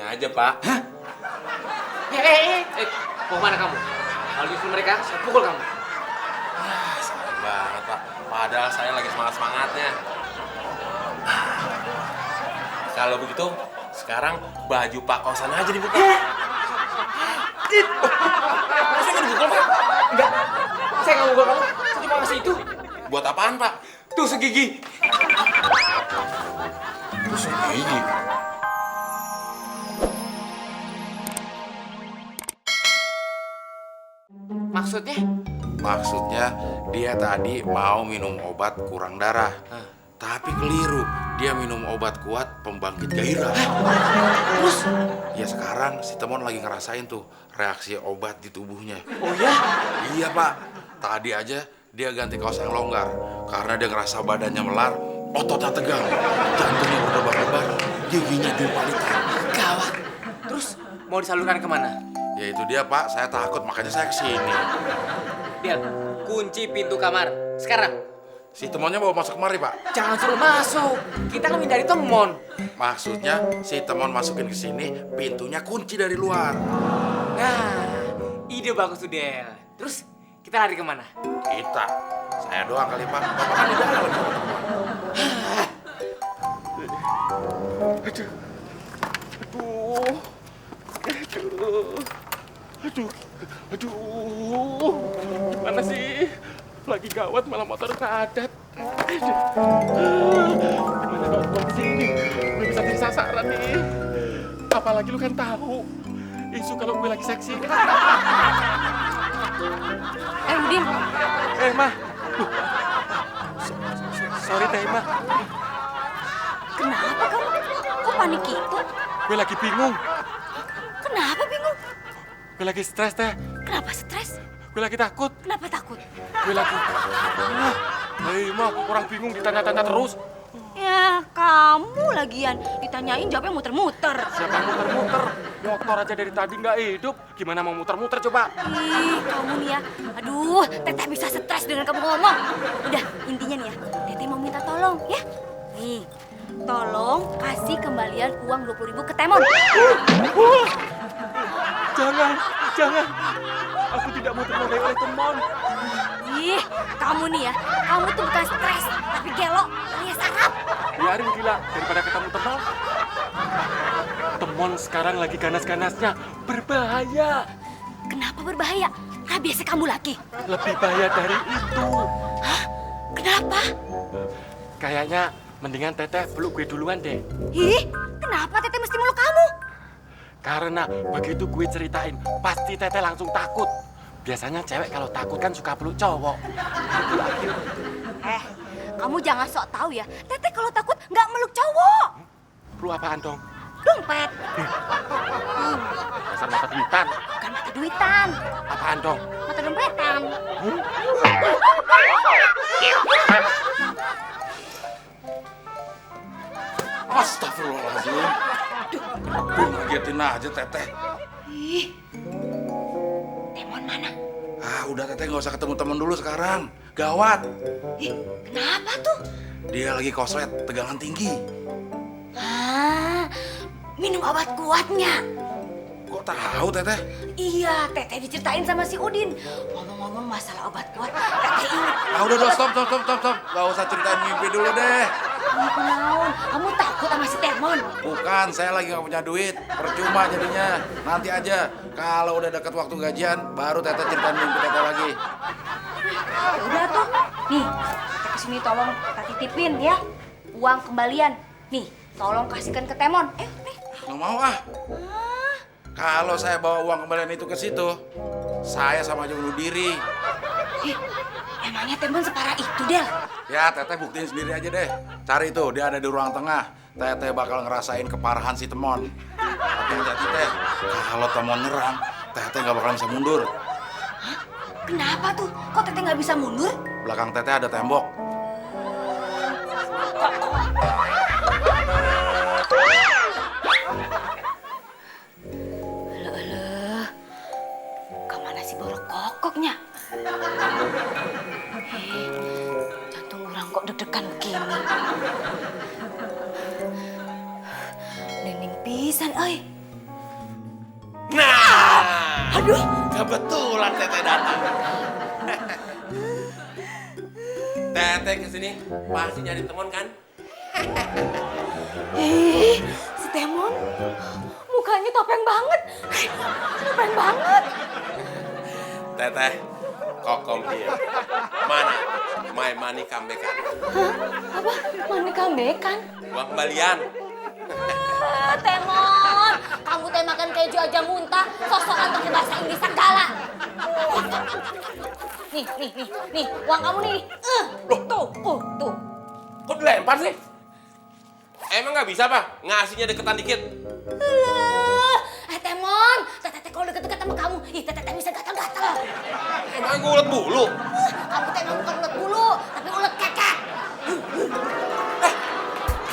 aja, Pak. Hah? Mau mana kamu? Kalau nyusul mereka, saya pukul kamu. Sayang banget, Pak. Padahal saya lagi semangat-semangatnya. Kalau begitu, sekarang baju Pak Kosan aja dibuka. Saya nggak dipukul, Pak. Enggak. Saya nggak pukul kamu. Saya cuma ngasih itu. Buat apaan, Pak? Tusuk gigi. Tusuk gigi. Maksudnya? Maksudnya dia tadi mau minum obat kurang darah. Tapi keliru, dia minum obat kuat pembangkit gairah. Terus? Ya sekarang si Temon lagi ngerasain tuh reaksi obat di tubuhnya. Oh ya? Iya Pak, tadi aja dia ganti kaos yang longgar karena dia ngerasa badannya melar, ototnya tegang, jantungnya berdebar-debar, giginya jumpalitan. Gawat. Terus mau disalurkan kemana? Ya itu dia Pak, saya takut makanya saya kesini. Del, kunci pintu kamar. Sekarang. Si Temonnya bawa masuk kemari Pak. Jangan suruh masuk. Kita kan dari Temon. Maksudnya si Temon masukin ke sini, pintunya kunci dari luar. Nah, ide bagus tuh, Del. Terus kita lari kemana? Kita, saya doang kali Pak. Bapak kan di dalam sama Temon. Aduh. Gimana sih? Lagi gawat malah motor ngadat. Gimana kalau gua kesini? Gue bisa jadi sasaran nih. Apalagi lu kan tahu isu kalau gue lagi seksi. Udin. Mah. Sorry Teh, Mah. Kenapa kamu? Kok panik gitu? Gue lagi bingung. Kenapa bingung? Gue lagi stres, Teh. Kenapa stres? Gue lagi takut. Kenapa takut? Gue lagi... Mah, orang bingung ditanya-tanya terus. Ya, kamu lagian ditanyain jawabnya muter-muter. Siapa yang muter-muter? Motor aja dari tadi nggak hidup. Gimana mau muter-muter coba? Ih, kamu nih ya. Aduh, Teteh bisa stres dengan kamu ngomong. Udah, intinya nih ya, Teteh mau minta tolong ya. Nih, tolong kasih kembalian uang 20.000 ke Temon. Jangan. Aku tidak mau ternodai oleh Temon. Ih, kamu nih ya, kamu tuh bukan stres, tapi gelo alias sarap. Biarin gila, daripada ketemu Temon. Temon sekarang lagi ganas-ganasnya, berbahaya. Kenapa berbahaya? Ah, biasa kamu lagi. Lebih bahaya dari itu. Hah? Kenapa? Kayaknya mendingan Teteh peluk gue duluan deh. Ih, kenapa Teteh mesti meluk kamu? Karena begitu gue ceritain, pasti Teteh langsung takut. Biasanya cewek kalau takut kan suka peluk cowok. Peluk aku. Kamu jangan sok tahu ya. Teteh kalau takut nggak meluk cowok. Peluk apaan dong? Dompet. Dasar mata duitan. Bukan mata duitan. Apaan dong? Mata dompetan. Astagfirullahaladzim. Gue ngagetin aja Teteh. Ih, Temon mana? Udah Teteh nggak usah ketemu temen dulu sekarang. Gawat. Ih, kenapa tuh? Dia lagi koslet, tegangan tinggi. Minum obat kuatnya. Kok tahu Teteh? Iya, Teteh diceritain sama si Udin. Ngomong-ngomong masalah obat kuat, Teteh ingat. Udah, stop. Gak usah ceritain mimpi dulu deh. Ih, kunaon? Kamu takut sama si Temon? Bukan, saya lagi gak punya duit. Percuma jadinya. Nanti aja. Kalau udah deket waktu gajian, baru Teteh ceritain mimpi Teteh lagi. Udah tuh. Nih, Teteh kesini tolong Teteh titipin ya. Uang kembalian. Nih, tolong kasihkan ke Temon. Nih. Nggak mau Kalau saya bawa uang kembalian itu ke situ, saya sama aja bunuh diri. Emangnya Temon separah itu, Del? Ya, Teteh buktiin sendiri aja deh. Cari tuh, dia ada di ruang tengah. Teteh bakal ngerasain keparahan si Temon. Tapi hati-hati Teh, kalau Temon nyerang, Teteh nggak bakal bisa mundur. Hah? Kenapa tuh? Kok Teteh nggak bisa mundur? Belakang Teteh ada tembok. Kemana si borok kokoknya? Jantung orang kok deg-degan begini. Nening pisan, oi. Aduh. Kebetulan Teteh datang. Teteh kesini pasti nyari teman kan? Si Temon mukanya topeng banget. Topeng banget. Teteh, kokom here. Mana? My money comeback. Hah? Apa? Mana kambekan? Uang kembalian. Temon, kamu teh makan keju aja muntah, sosokan pakai bahasa Inggris segala. Nih, uang kamu nih. Tuh. Kok dilempar sih? Emang nggak bisa, Pak? Ngasihnya deketan dikit. Temon, teteh kalau deket-deket sama kamu, teteh bisa gatal-gatal. Emangnya gue ulet bulu? Kamu teh emang bukan ulet bulu, tapi ulet kekek.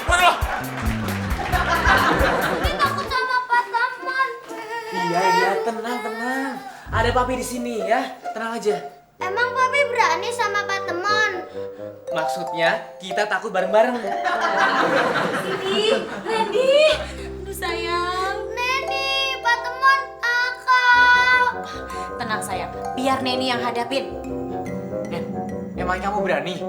Mana lo? Takut sama Pak Temon. Iya, tenang. Ada papi di sini ya, tenang aja. Emang papi berani sama Pak Temon? Maksudnya kita takut bareng-bareng. Sini, Randy. Aduh sayang. Neni, Pak Temon akal. Tenang sayang, biar Neni yang hadapin. Emang kamu berani?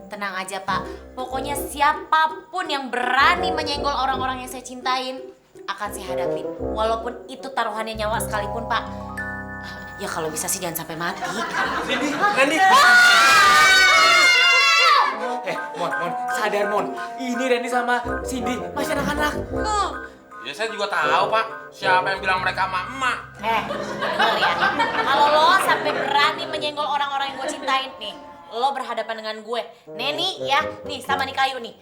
Tenang aja Pak, pokoknya siapapun yang berani menyenggol orang-orang yang saya cintain akan saya hadapin. Walaupun itu taruhannya nyawa sekalipun Pak. Ya kalau bisa sih jangan sampai mati. Cindy, Randy. Mon, sadar Mon. Ini Randy sama Cindy masih anak-anak. Ya saya juga tahu, Pak. Siapa yang bilang mereka sama emak? Denger ya, kalau lo sampai berani menyenggol orang-orang yang gue cintain nih, lo berhadapan dengan gue, Neni ya, nih sama nih kayu nih.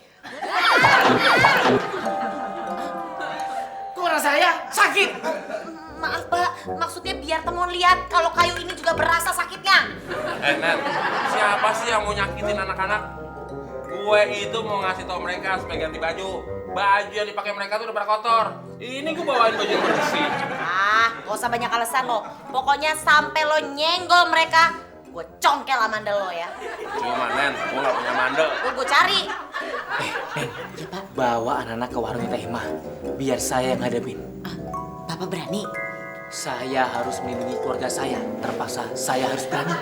Kok orang saya sakit? Maaf Pak, maksudnya biar Temon lihat kalau kayu ini juga berasa sakitnya. Nen, siapa sih yang mau nyakitin anak-anak? Gue itu mau ngasih tau mereka supaya ganti baju. Baju yang dipakai mereka tuh udah pada kotor. Ini gue bawain baju yang bersih. Gak usah banyak alasan lo. Pokoknya sampai lo nyenggol mereka, gue congkel sama mandel lo ya. Cuma Nen, gue gak punya mandel. Gue cari. Bawa anak-anak ke warungnya Teh Emah, biar saya yang hadapin. Bapak berani? Saya harus melindungi keluarga saya. Terpaksa saya harus berani.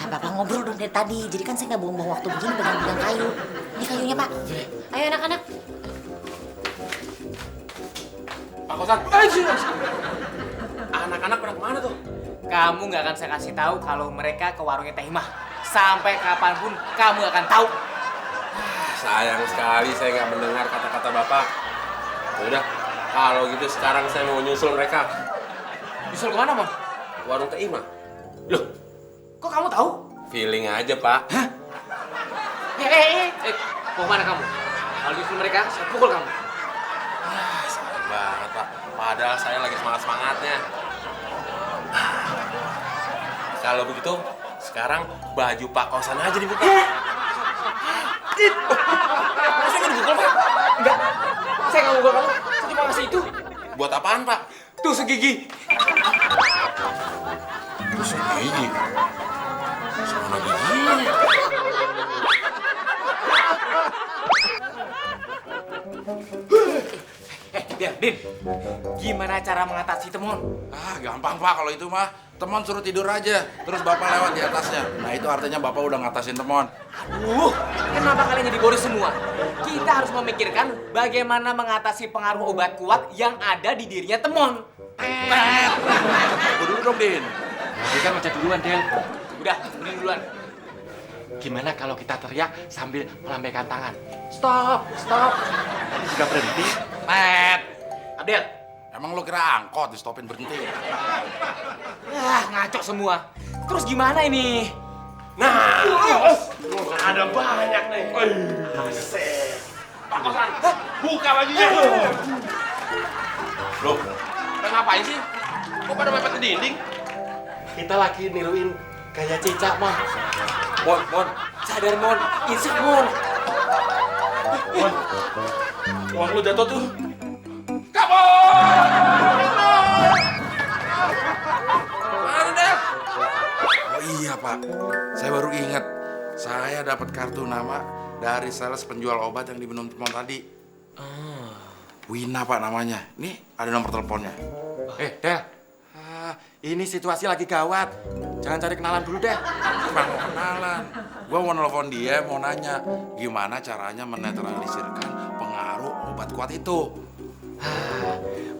Bapak ngobrol dong dari tadi, jadi kan saya nggak buang-buang waktu begini pegang-pegang kayu. Ini kayunya Pak. Ayo anak-anak. Pak Kosan. Anak-anak pada kemana tuh? Kamu nggak akan saya kasih tahu kalau mereka ke warungnya Teh Emah. Sampai kapanpun kamu akan tahu. Sayang sekali saya nggak mendengar kata-kata Bapak. Udah, kalau gitu sekarang saya mau nyusul mereka. Nyusul kemana, Mon? Warung Teh Ima. Loh, kok kamu tahu? Feeling aja, Pak. Mau mana kamu? Kalau nyusul mereka, saya pukul kamu. Sayang banget, Pak. Padahal saya lagi semangat-semangatnya. Kalau begitu, sekarang baju Pak Kosan aja dibuka. Masa nggak dibukul, Pak? Enggak, saya nggak mau kamu. Saya cuma ngasih itu. Buat apaan, Pak? Tuh segigi. Terus gigi. Sama giginya. Din, gimana cara mengatasi Temon? Gampang Pak kalau itu mah. Temon suruh tidur aja, terus Bapak lewat di atasnya. Nah itu artinya Bapak udah ngatasin Temon. Kenapa kalian jadi bodoh semua? Kita harus memikirkan bagaimana mengatasi pengaruh obat kuat yang ada di dirinya Temon. Tunggu dulu dong, Din. Dia kan udah duluan, Del. Udah, mending duluan. Gimana kalau kita teriak sambil melambaikan tangan? Stop. Nanti juga berhenti. Abdel. Emang lo kira angkot di stopin berhenti? Ngaco semua. Terus gimana ini? Nah, ada banyak nih. Asik. Pak Kosan, buka bajunya. Loh, pada ngapain sih? Kok pada mepet ke dinding? Kita lagi niruin gaya cicak, Mon. Mon, sadar Mon, insek Mon. Uang lu jatuh tuh. Mana, Del? Oh iya Pak, saya baru ingat. Saya dapat kartu nama dari sales penjual obat yang diminum Temon tadi. Wina Pak namanya. Nih ada nomor teleponnya. Del, Ini situasi lagi gawat. Jangan cari kenalan dulu deh. Bukan mau kenalan. Gua mau nelfon dia, mau nanya gimana caranya menetralisirkan pengaruh obat kuat itu.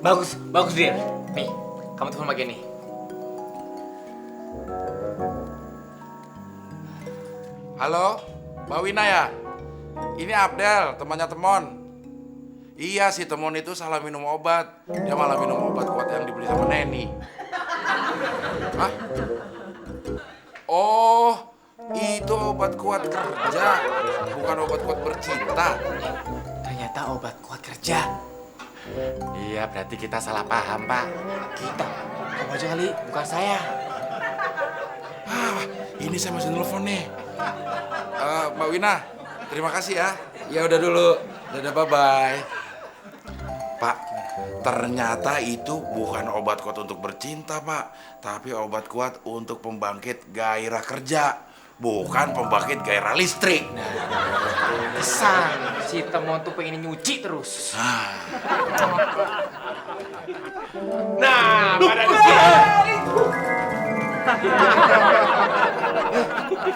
Bagus, bagus Dir. Nih, kamu telepon pakai nih. Halo, Mbak Wina ya? Ini Abdel, temannya Temon. Iya, si Temon itu salah minum obat. Dia malah minum obat kuat yang dibeli sama Neni. Hah? Oh, itu obat kuat kerja, bukan obat kuat bercinta. Ternyata obat kuat kerja. Iya, berarti kita salah paham, Pak. Kita, kamu aja kali, bukan saya. Ini saya masih nelfon nih. Mbak Wina, terima kasih ya. Ya udah dulu. Dadah, bye-bye. Pak, ternyata itu bukan obat kuat untuk bercinta, Pak. Tapi obat kuat untuk pembangkit gairah kerja. Bukan pembangkit gairah listrik. Kesan, si Temon tuh pengen nyuci terus. Nah, pada di sini.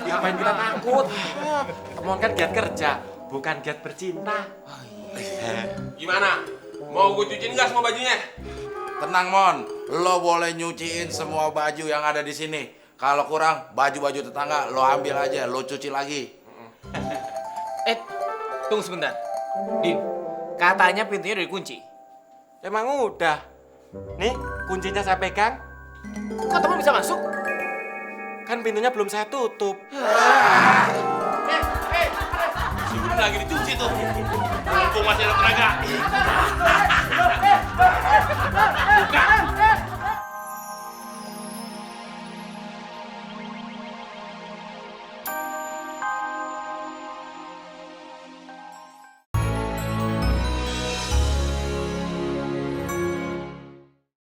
Ngapain kita takut? Temon kan giat kerja, bukan giat bercinta. Gimana? Mau gue cuciin nggak semua bajunya? Tenang, Mon. Lo boleh nyuciin semua baju yang ada di sini. Kalau kurang, baju-baju tetangga lo ambil aja, lo cuci lagi. Tunggu sebentar. Din, katanya pintunya udah dikunci. Emang udah. Nih, kuncinya saya pegang. Kok Temon bisa masuk? Kan pintunya belum saya tutup. Si Budi lagi dicuci tuh. Mumpung masih ada tenaga.